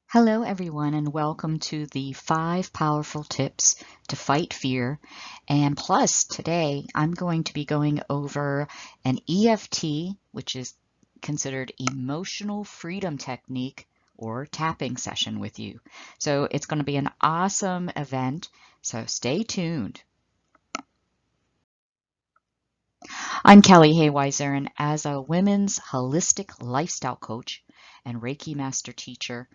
Hello, everyone, and welcome to the 5 powerful tips to fight fear. And plus, today I'm going to be going over an EFT, which is considered Emotional Freedom Technique or tapping session with you. So it's going to be an awesome event, so stay tuned. I'm Kelly Hayweiser, and as a women's holistic lifestyle coach and Reiki master teacher,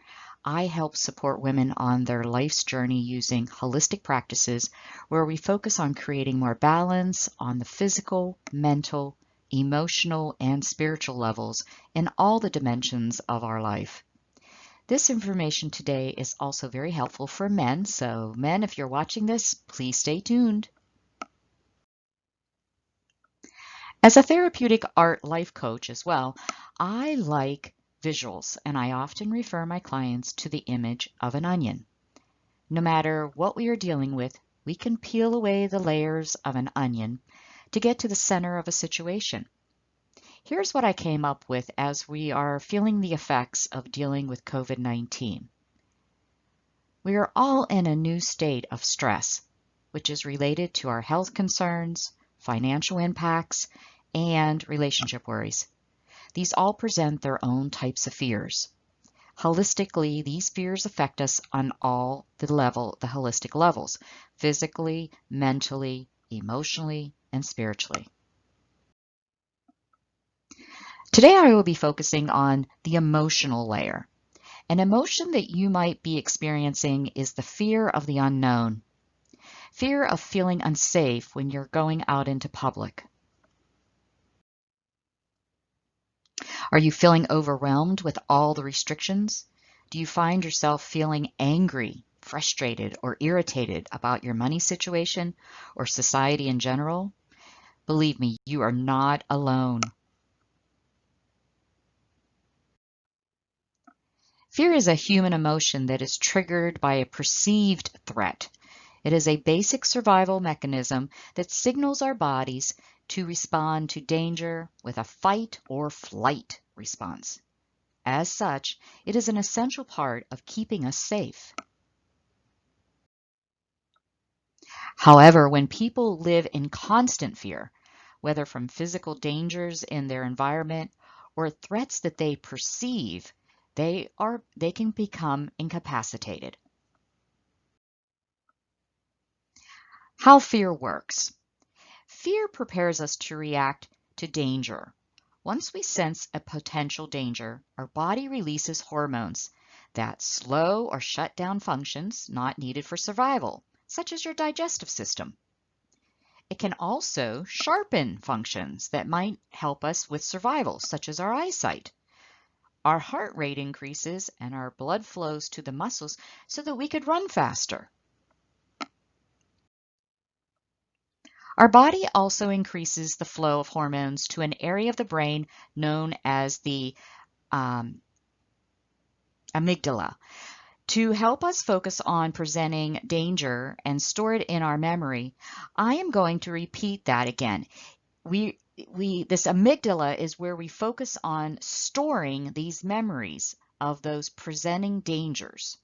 I help support women on their life's journey using holistic practices where we focus on creating more balance on the physical, mental, emotional, and spiritual levels in all the dimensions of our life. This information today is also very helpful for men, so men, if you're watching this, please stay tuned. As a therapeutic art life coach as well, I like visuals, and I often refer my clients to the image of an onion. No matter what we are dealing with, we can peel away the layers of an onion to get to the center of a situation. Here's what I came up with as we are feeling the effects of dealing with COVID-19. We are all in a new state of stress, which is related to our health concerns, financial impacts, and relationship worries. These all present their own types of fears. Holistically, these fears affect us on all the holistic levels, physically, mentally, emotionally, and spiritually. Today I will be focusing on the emotional layer. An emotion that you might be experiencing is the fear of the unknown. Fear of feeling unsafe when you're going out into public. Are you feeling overwhelmed with all the restrictions? Do you find yourself feeling angry, frustrated, or irritated about your money situation or society in general? Believe me, you are not alone. Fear is a human emotion that is triggered by a perceived threat. It is a basic survival mechanism that signals our bodies to respond to danger with a fight or flight response. As such, it is an essential part of keeping us safe. However, when people live in constant fear, whether from physical dangers in their environment or threats that they perceive, they can become incapacitated. How fear works. Fear prepares us to react to danger. Once we sense a potential danger, our body releases hormones that slow or shut down functions not needed for survival, such as your digestive system. It can also sharpen functions that might help us with survival, such as our eyesight. Our heart rate increases and our blood flows to the muscles so that we could run faster. Our body also increases the flow of hormones to an area of the brain known as the amygdala to help us focus on presenting danger and store it in our memory. I am going to repeat that again. This amygdala is where we focus on storing these memories of those presenting dangers.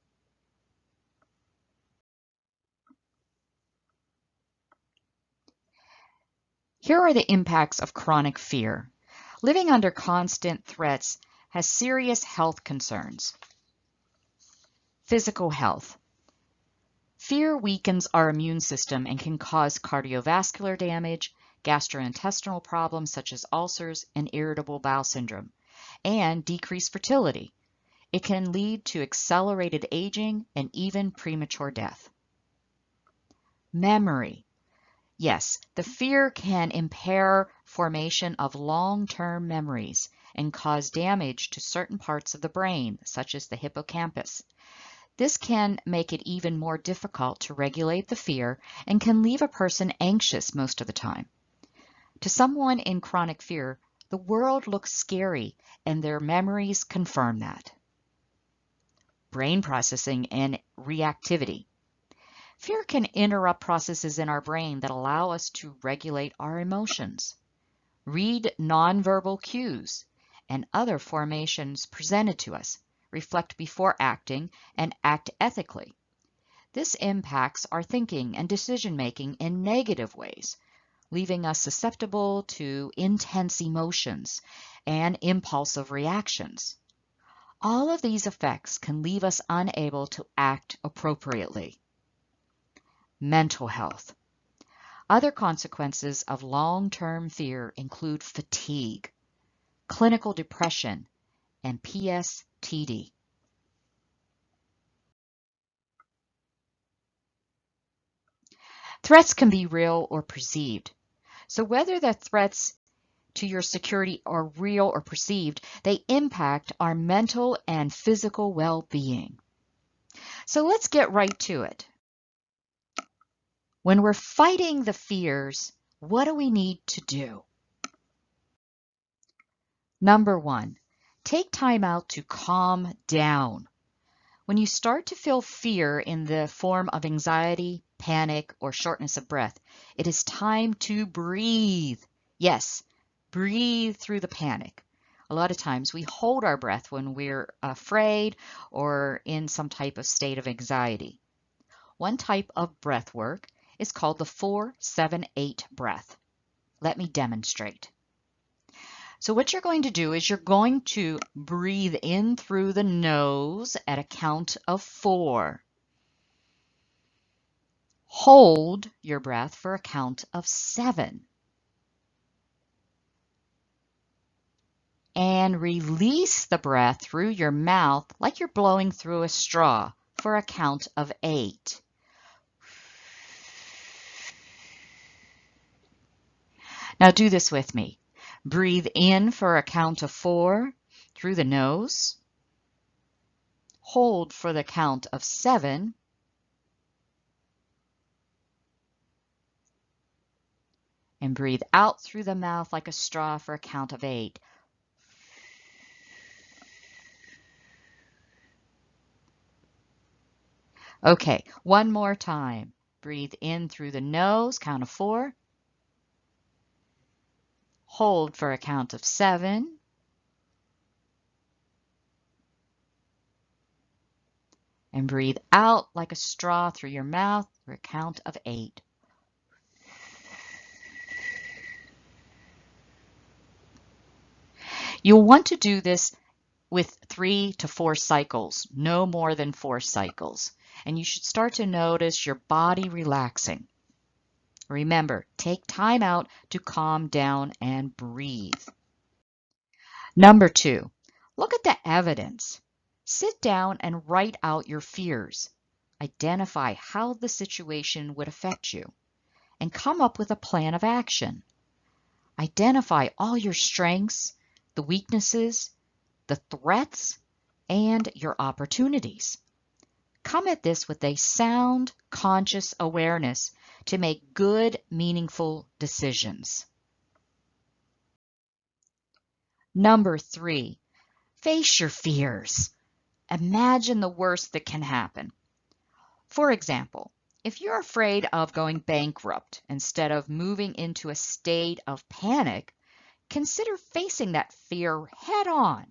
Here are the impacts of chronic fear. Living under constant threats has serious health concerns. Physical health. Fear weakens our immune system and can cause cardiovascular damage, gastrointestinal problems such as ulcers and irritable bowel syndrome, and decreased fertility. It can lead to accelerated aging and even premature death. Memory. Yes, the fear can impair formation of long-term memories and cause damage to certain parts of the brain, such as the hippocampus. This can make it even more difficult to regulate the fear and can leave a person anxious most of the time. To someone in chronic fear, the world looks scary and their memories confirm that. Brain processing and reactivity. Fear can interrupt processes in our brain that allow us to regulate our emotions, read nonverbal cues, and other formations presented to us, reflect before acting, and act ethically. This impacts our thinking and decision-making in negative ways, leaving us susceptible to intense emotions and impulsive reactions. All of these effects can leave us unable to act appropriately. Mental health. Other consequences of long-term fear include fatigue, clinical depression, and PSTD. Threats can be real or perceived. So whether the threats to your security are real or perceived, they impact our mental and physical well-being. So let's get right to it. When we're fighting the fears, what do we need to do? Number one, take time out to calm down. When you start to feel fear in the form of anxiety, panic, or shortness of breath, it is time to breathe. Yes, breathe through the panic. A lot of times we hold our breath when we're afraid or in some type of state of anxiety. One type of breath work is called the 4-7-8 breath. Let me demonstrate. So what you're going to do is you're going to breathe in through the nose at a count of 4. Hold your breath for a count of 7. And release the breath through your mouth like you're blowing through a straw for a count of 8. Now do this with me. Breathe in for a count of 4 through the nose. Hold for the count of 7. And breathe out through the mouth like a straw for a count of 8. Okay, one more time. Breathe in through the nose, count of 4. Hold for a count of 7. And breathe out like a straw through your mouth for a count of 8. You'll want to do this with 3 to 4 cycles, no more than 4 cycles. And you should start to notice your body relaxing. Remember, take time out to calm down and breathe. Number 2, look at the evidence. Sit down and write out your fears. Identify how the situation would affect you and come up with a plan of action. Identify all your strengths, the weaknesses, the threats, and your opportunities. Come at this with a sound, conscious awareness to make good, meaningful decisions. Number 3, face your fears. Imagine the worst that can happen. For example, if you're afraid of going bankrupt instead of moving into a state of panic, consider facing that fear head on.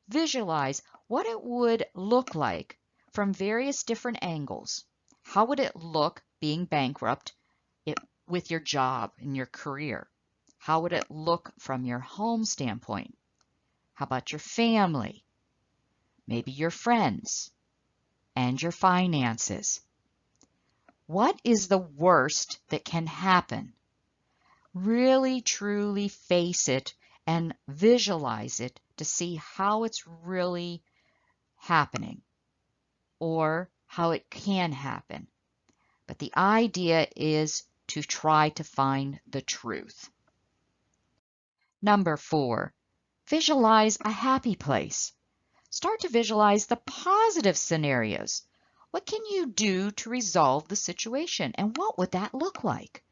Visualize what it would look like from various different angles. How would it look being bankrupt with your job and your career? How would it look from your home standpoint? How about your family? Maybe your friends and your finances. What is the worst that can happen? Really, truly face it and visualize it to see how it's really happening or how it can happen. But the idea is to try to find the truth. Number 4, visualize a happy place. Start to visualize the positive scenarios. What can you do to resolve the situation, and what would that look like?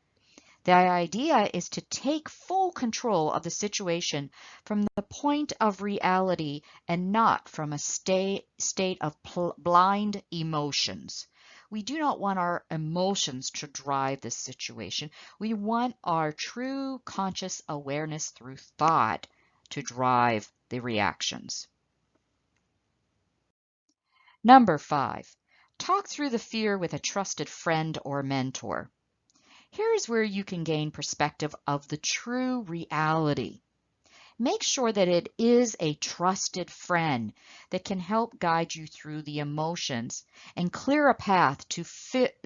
The idea is to take full control of the situation from the point of reality and not from a state of blind emotions. We do not want our emotions to drive this situation. We want our true conscious awareness through thought to drive the reactions. Number 5, talk through the fear with a trusted friend or mentor. Here's where you can gain perspective of the true reality. Make sure that it is a trusted friend that can help guide you through the emotions and clear a path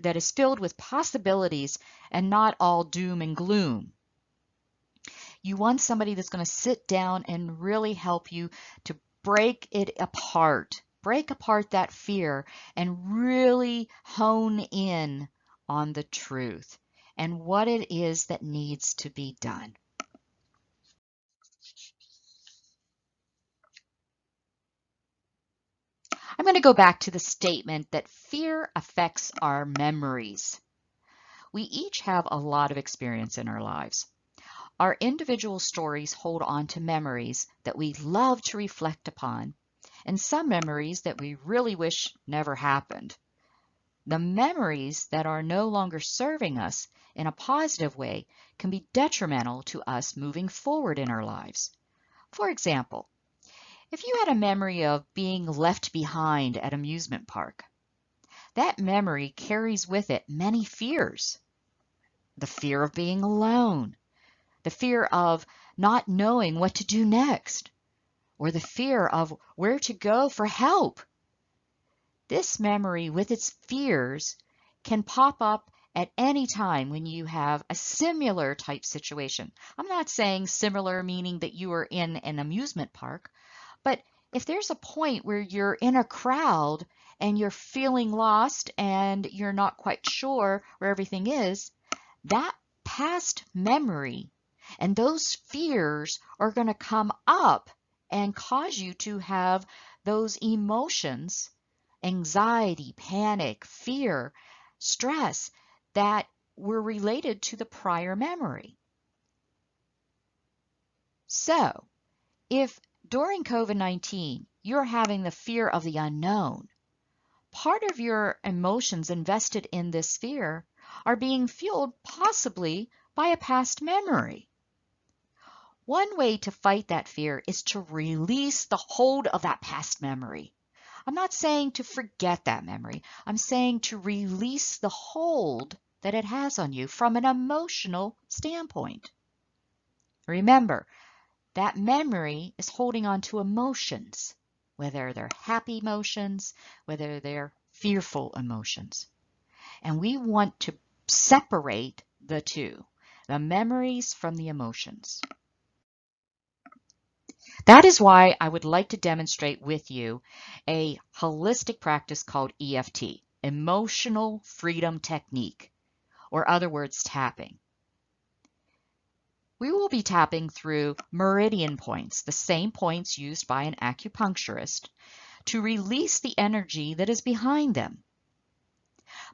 that is filled with possibilities and not all doom and gloom. You want somebody that's going to sit down and really help you to break apart that fear and really hone in on the truth and what it is that needs to be done. I'm going to go back to the statement that fear affects our memories. We each have a lot of experience in our lives. Our individual stories hold on to memories that we love to reflect upon, and some memories that we really wish never happened. The memories that are no longer serving us in a positive way can be detrimental to us moving forward in our lives. For example, if you had a memory of being left behind at amusement park, that memory carries with it many fears. The fear of being alone, the fear of not knowing what to do next, or the fear of where to go for help. This memory with its fears can pop up at any time when you have a similar type situation. I'm not saying similar meaning that you are in an amusement park, but if there's a point where you're in a crowd and you're feeling lost and you're not quite sure where everything is, that past memory and those fears are going to come up and cause you to have those emotions, anxiety, panic, fear, stress that were related to the prior memory. So, if during COVID-19 you're having the fear of the unknown, part of your emotions invested in this fear are being fueled possibly by a past memory. One way to fight that fear is to release the hold of that past memory. I'm not saying to forget that memory. I'm saying to release the hold that it has on you from an emotional standpoint. Remember, that memory is holding on to emotions, whether they're happy emotions, whether they're fearful emotions. And we want to separate the two, the memories from the emotions. That is why I would like to demonstrate with you a holistic practice called EFT, Emotional Freedom Technique, or other words, tapping. We will be tapping through meridian points, the same points used by an acupuncturist, to release the energy that is behind them.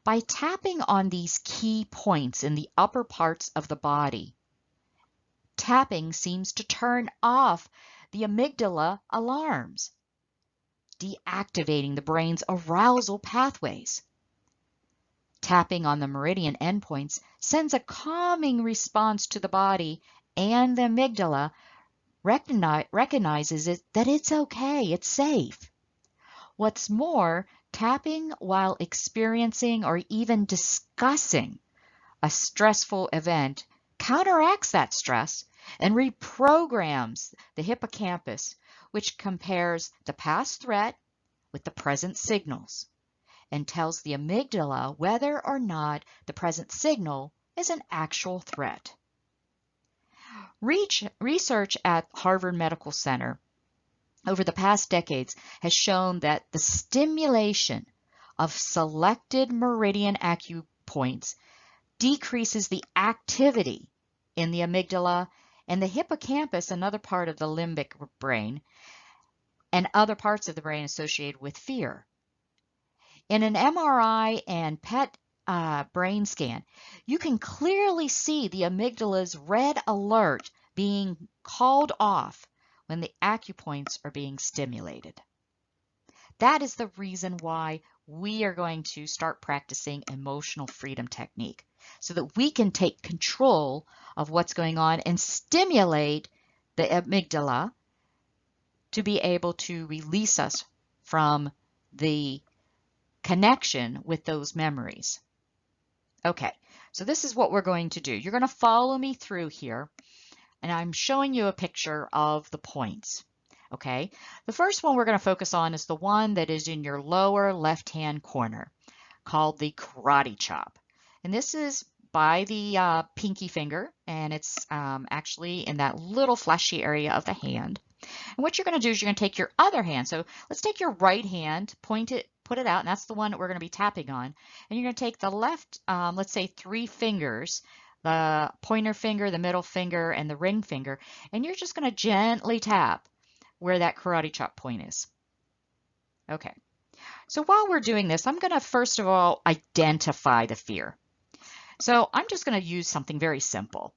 By tapping on these key points in the upper parts of the body, tapping seems to turn off the amygdala alarms, deactivating the brain's arousal pathways. Tapping on the meridian endpoints sends a calming response to the body, and the amygdala recognizes that it's okay, it's safe. What's more, tapping while experiencing or even discussing a stressful event counteracts that stress and reprograms the hippocampus, which compares the past threat with the present signals and tells the amygdala whether or not the present signal is an actual threat. Research at Harvard Medical Center over the past decades has shown that the stimulation of selected meridian acupoints decreases the activity in the amygdala and the hippocampus, another part of the limbic brain, and other parts of the brain associated with fear. In an MRI and PET brain scan, you can clearly see the amygdala's red alert being called off when the acupoints are being stimulated. That is the reason why we are going to start practicing emotional freedom technique, so that we can take control of what's going on and stimulate the amygdala to be able to release us from the connection with those memories. Okay, so this is what we're going to do. You're going to follow me through here, and I'm showing you a picture of the points. Okay, the first one we're going to focus on is the one that is in your lower left-hand corner, called the karate chop. And this is by the pinky finger, and it's actually in that little fleshy area of the hand. And what you're going to do is you're going to take your other hand. So let's take your right hand, point it, put it out, and that's the one that we're going to be tapping on. And you're going to take the left, let's say 3 fingers, the pointer finger, the middle finger, and the ring finger, and you're just going to gently tap where that karate chop point is. Okay. So while we're doing this, I'm going to first of all identify the fear. So I'm just going to use something very simple,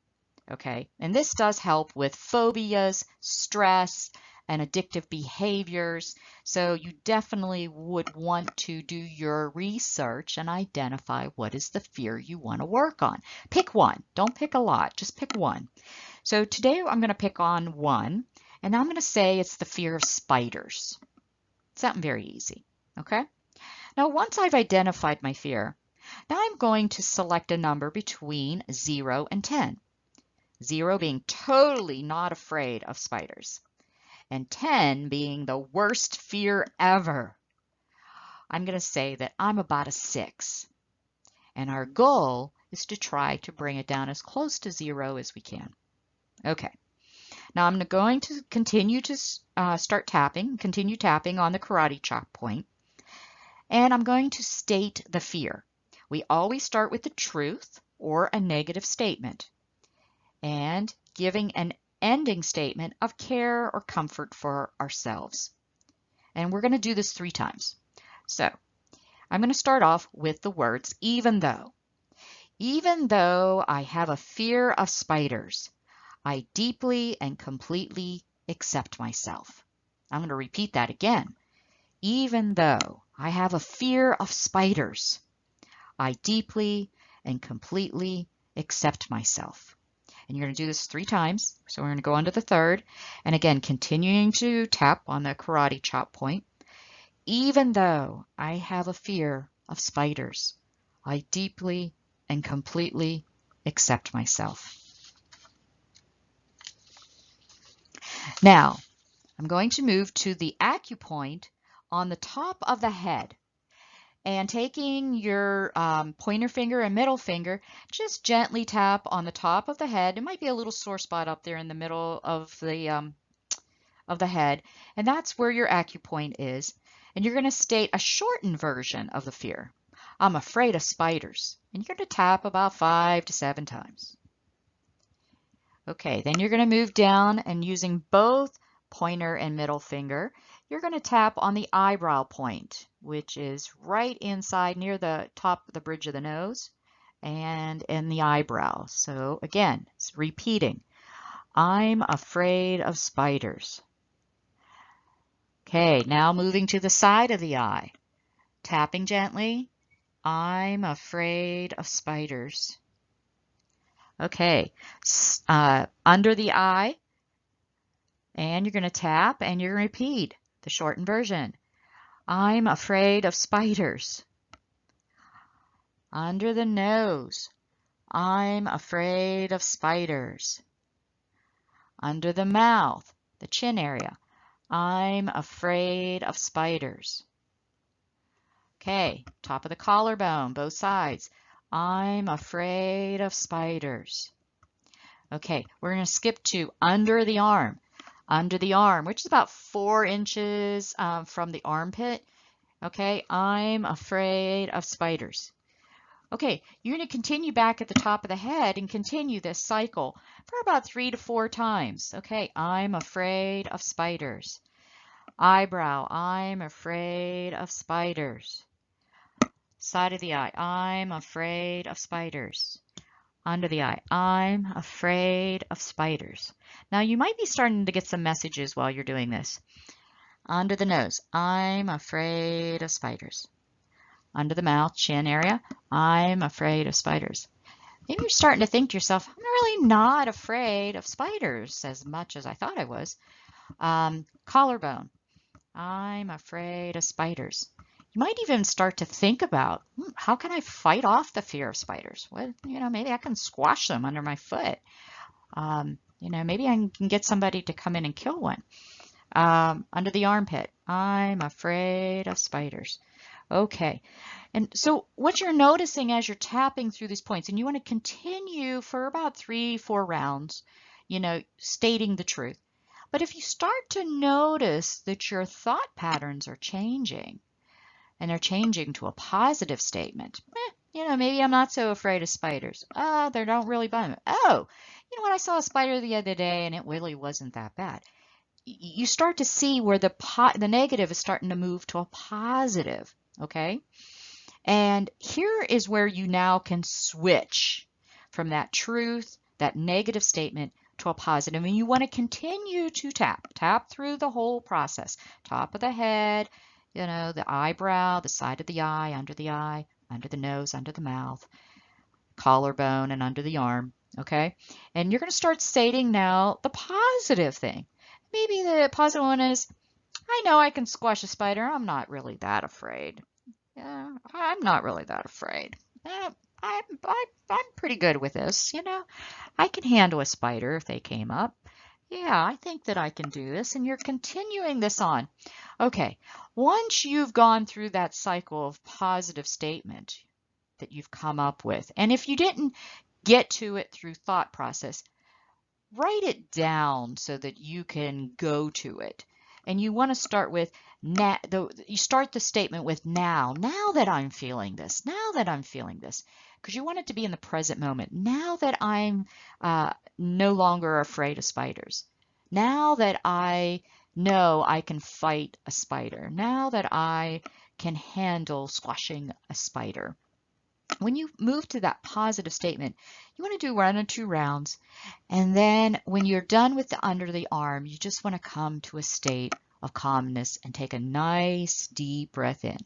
okay? And this does help with phobias, stress, and addictive behaviors. So you definitely would want to do your research and identify what is the fear you want to work on. Pick one. Don't pick a lot. Just pick one. So today I'm going to pick on one, and I'm going to say it's the fear of spiders. Something very easy. Okay. Now, once I've identified my fear, now I'm going to select a number between 0 and 10. 0 being totally not afraid of spiders, and 10 being the worst fear ever. I'm going to say that I'm about a 6. And our goal is to try to bring it down as close to 0 as we can. Okay. Now I'm going to continue to continue tapping on the karate chop point. And I'm going to state the fear. We always start with the truth or a negative statement and giving an ending statement of care or comfort for ourselves. And we're going to do this 3 times. So I'm going to start off with the words, even though. Even though I have a fear of spiders, I deeply and completely accept myself. I'm going to repeat that again. Even though I have a fear of spiders, I deeply and completely accept myself. And you're going to do this 3 times. So we're going to go on to the 3rd. And again, continuing to tap on the karate chop point. Even though I have a fear of spiders, I deeply and completely accept myself. Now, I'm going to move to the acupoint on the top of the head. And taking your pointer finger and middle finger, just gently tap on the top of the head. It might be a little sore spot up there in the middle of the head, and that's where your acupoint is. And you're going to state a shortened version of the fear. I'm afraid of spiders. And you're going to tap about 5 to 7 times. Okay, then you're going to move down and using both pointer and middle finger, you're going to tap on the eyebrow point, which is right inside near the top of the bridge of the nose and in the eyebrow. So again, it's repeating. I'm afraid of spiders. Okay, now moving to the side of the eye. Tapping gently. I'm afraid of spiders. Okay, under the eye. And you're going to tap and you're going to repeat the shortened version. I'm afraid of spiders. Under the nose. I'm afraid of spiders. Under the mouth, the chin area. I'm afraid of spiders. Okay, top of the collarbone, both sides. I'm afraid of spiders. Okay, we're going to skip to under the arm. Under the arm, which is about 4 inches from the armpit. Okay, I'm afraid of spiders. Okay, you're going to continue back at the top of the head and continue this cycle for about 3 to 4 times. Okay, I'm afraid of spiders. Eyebrow, I'm afraid of spiders. Side of the eye, I'm afraid of spiders. Under the eye, I'm afraid of spiders. Now you might be starting to get some messages while you're doing this. Under the nose, I'm afraid of spiders. Under the mouth, chin area, I'm afraid of spiders. Maybe you're starting to think to yourself, I'm really not afraid of spiders as much as I thought I was. Collarbone, I'm afraid of spiders. You might even start to think about, how can I fight off the fear of spiders? Well, maybe I can squash them under my foot. Maybe I can get somebody to come in and kill one. Under the armpit. I'm afraid of spiders. Okay. And so what you're noticing as you're tapping through these points, and you want to continue for about 3-4 rounds, stating the truth. But if you start to notice that your thought patterns are changing, and they're changing to a positive statement, maybe I'm not so afraid of spiders. Oh, they don't really bother me. Oh, what? I saw a spider the other day and it really wasn't that bad. You start to see where the negative is starting to move to a positive, okay? And here is where you now can switch from that truth, that negative statement, to a positive. And you want to continue to tap through the whole process. Top of the head, the eyebrow, the side of the eye, under the nose, under the mouth, collarbone, and under the arm, okay? And you're going to start stating now the positive thing. Maybe the positive one is, I know I can squash a spider. I'm not really that afraid. Yeah, I'm not really that afraid. I'm pretty good with this, I can handle a spider if they came up. Yeah, I think that I can do this, and you're continuing this on. Okay, once you've gone through that cycle of positive statement that you've come up with, and if you didn't get to it through thought process, write it down so that you can go to it. And you want to start with you start the statement with now that I'm feeling this, because you want it to be in the present moment. Now that I'm no longer afraid of spiders. Now that I know I can fight a spider. Now that I can handle squashing a spider. When you move to that positive statement, you want to do 1 or 2 rounds. And then when you're done with the under the arm, you just want to come to a state of calmness and take a nice deep breath in.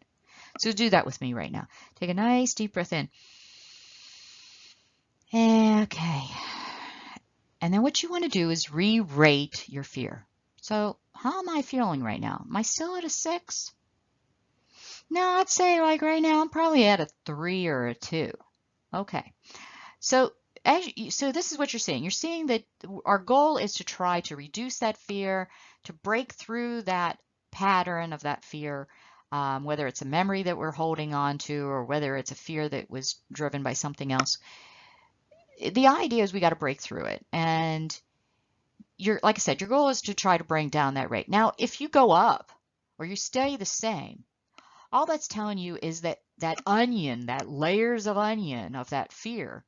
So do that with me right now. Take a nice deep breath in. Okay. And then what you want to do is re-rate your fear. So how am I feeling right now? Am I still at a 6? No, I'd say like right now I'm probably at a 3 or a 2. Okay. So this is what you're seeing. You're seeing that our goal is to try to reduce that fear, to break through that pattern of that fear, whether it's a memory that we're holding on to or whether it's a fear that was driven by something else. The idea is we got to break through it. And like I said, your goal is to try to bring down that rate. Now, if you go up or you stay the same, all that's telling you is that onion, that layers of onion of that fear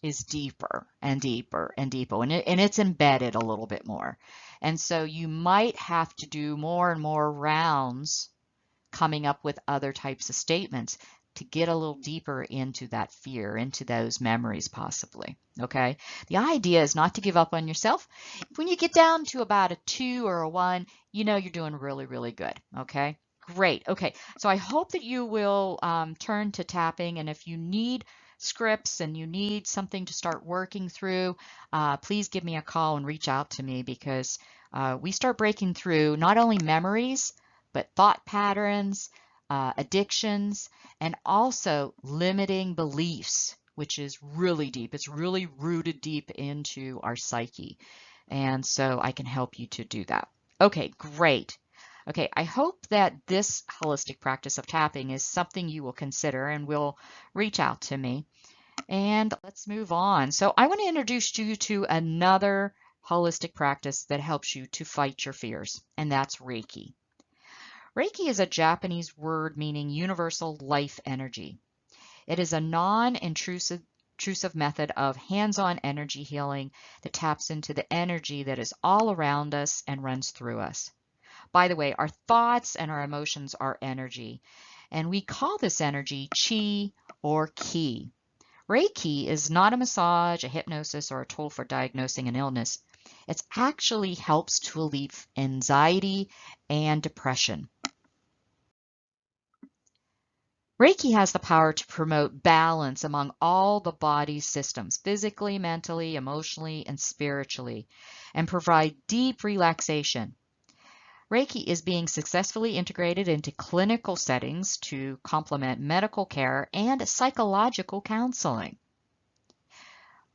is deeper and deeper and deeper, and it's embedded a little bit more. And so you might have to do more and more rounds coming up with other types of statements to get a little deeper into that fear, into those memories possibly, okay? The idea is not to give up on yourself. When you get down to about a 2 or a 1, you're doing really, really good, okay? Great. Okay, so I hope that you will turn to tapping, and if you need scripts and you need something to start working through, please give me a call and reach out to me, because we start breaking through not only memories, but thought patterns, addictions, and also limiting beliefs, which is really deep. It's really rooted deep into our psyche. And so I can help you to do that. Okay, great. Okay, I hope that this holistic practice of tapping is something you will consider and will reach out to me. And let's move on. So I want to introduce you to another holistic practice that helps you to fight your fears, and that's Reiki. Reiki is a Japanese word meaning universal life energy. It is a non-intrusive method of hands-on energy healing that taps into the energy that is all around us and runs through us. By the way, our thoughts and our emotions are energy, and we call this energy chi or ki. Reiki is not a massage, a hypnosis, or a tool for diagnosing an illness. It actually helps to alleviate anxiety and depression. Reiki has the power to promote balance among all the body's systems, physically, mentally, emotionally, and spiritually, and provide deep relaxation. Reiki is being successfully integrated into clinical settings to complement medical care and psychological counseling.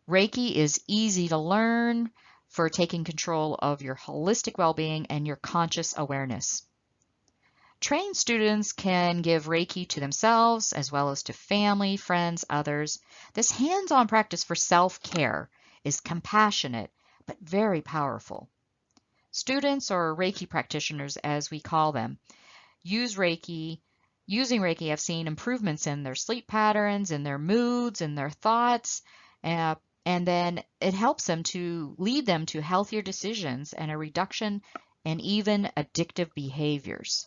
Reiki is easy to learn for taking control of your holistic well-being and your conscious awareness. Trained students can give Reiki to themselves as well as to family, friends, others. This hands-on practice for self-care is compassionate but very powerful. Students, or Reiki practitioners as we call them, using Reiki have seen improvements in their sleep patterns, in their moods, in their thoughts, and then it helps them to lead them to healthier decisions and a reduction in even addictive behaviors.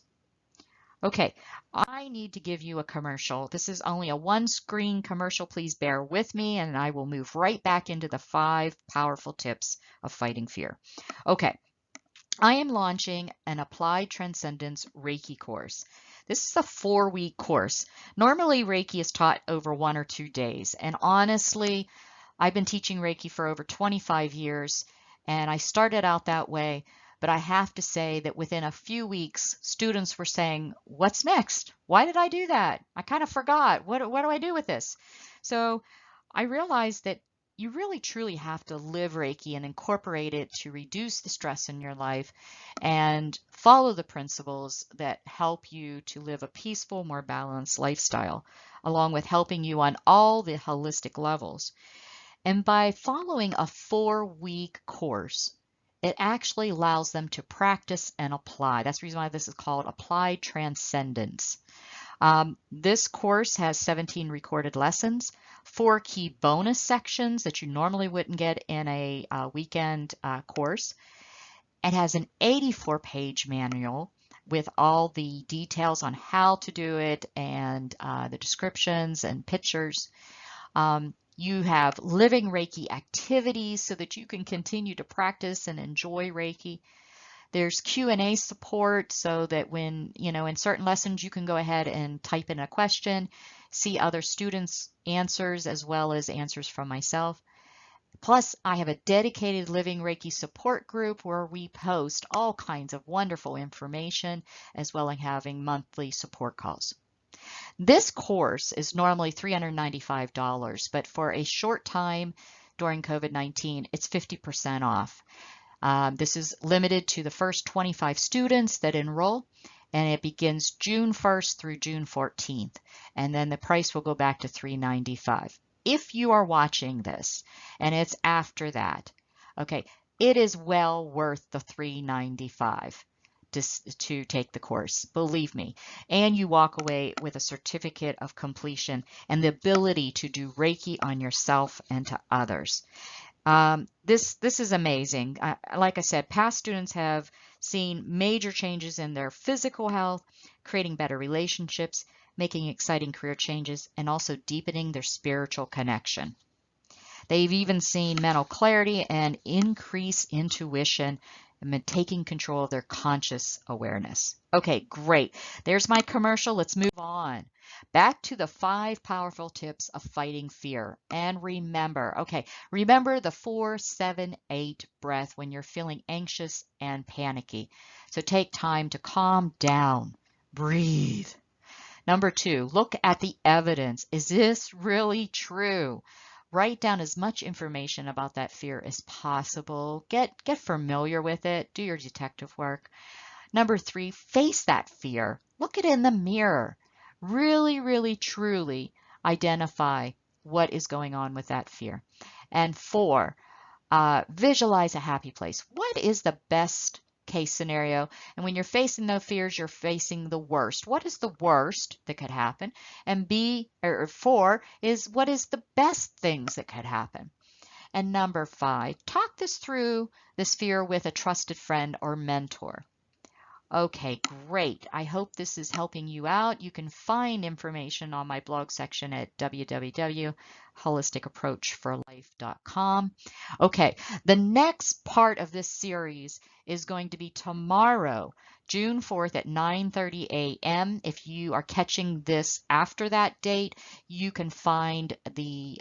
Okay, I need to give you a commercial. This is only a one-screen commercial. Please bear with me, and I will move right back into the 5 powerful tips of fighting fear. Okay, I am launching an Applied Transcendence Reiki course. This is a 4-week course. Normally, Reiki is taught over 1 or 2 days, and honestly, I've been teaching Reiki for over 25 years, and I started out that way. But I have to say that within a few weeks, students were saying, what's next? Why did I do that? I kind of forgot. What do I do with this? So I realized that you really truly have to live Reiki and incorporate it to reduce the stress in your life and follow the principles that help you to live a peaceful, more balanced lifestyle, along with helping you on all the holistic levels. And by following a 4-week course, it actually allows them to practice and apply. That's the reason why this is called Applied Transcendence. This course has 17 recorded lessons, 4 key bonus sections that you normally wouldn't get in a weekend course. It has an 84-page manual with all the details on how to do it and the descriptions and pictures. You have living Reiki activities so that you can continue to practice and enjoy Reiki. There's Q&A support so that when, in certain lessons, you can go ahead and type in a question, see other students' answers as well as answers from myself. Plus, I have a dedicated Living Reiki support group where we post all kinds of wonderful information as well as having monthly support calls. This course is normally $395, but for a short time during COVID-19, it's 50% off. This is limited to the first 25 students that enroll, and it begins June 1st through June 14th, and then the price will go back to $395. If you are watching this and it's after that, okay, it is well worth the $395. To take the course, believe me, and you walk away with a certificate of completion and the ability to do Reiki on yourself and to others. This is amazing. Like I said, past students have seen major changes in their physical health, creating better relationships, making exciting career changes, and also deepening their spiritual connection. They've even seen mental clarity and increased intuition and taking control of their conscious awareness. Okay, great. There's my commercial. Let's move on. Back to the 5 powerful tips of fighting fear. And remember the 4-7-8 breath when you're feeling anxious and panicky. So take time to calm down, breathe. Number 2, look at the evidence. Is this really true? Write down as much information about that fear as possible. Get familiar with it. Do your detective work. Number 3, face that fear. Look it in the mirror. Really, really, truly identify what is going on with that fear. And 4, visualize a happy place. What is the best case scenario? And when you're facing those fears, you're facing the worst. What is the worst that could happen? And 4 is what is the best things that could happen? And number 5, talk this fear with a trusted friend or mentor. Okay, great. I hope this is helping you out. You can find information on my blog section at www.holisticapproachforlife.com. Okay, the next part of this series is going to be tomorrow, June 4th at 9:30 a.m. If you are catching this after that date, you can find the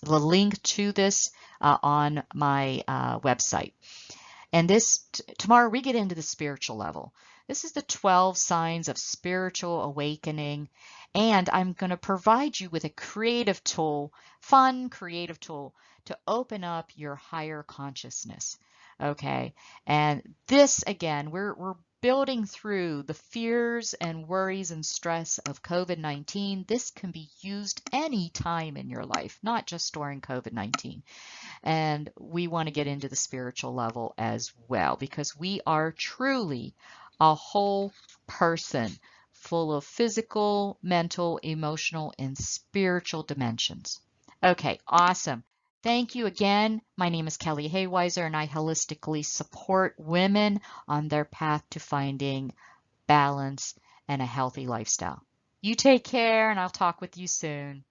link to this on my website. And tomorrow we get into the spiritual level. This is the 12 signs of spiritual awakening. And I'm going to provide you with a creative tool, fun creative tool to open up your higher consciousness. Okay. And this again, we're building through the fears and worries and stress of COVID-19. This can be used any time in your life, not just during COVID-19. And we want to get into the spiritual level as well, because we are truly a whole person full of physical, mental, emotional, and spiritual dimensions. Okay, awesome. Thank you again. My name is Kelly Hayweiser, and I holistically support women on their path to finding balance and a healthy lifestyle. You take care, and I'll talk with you soon.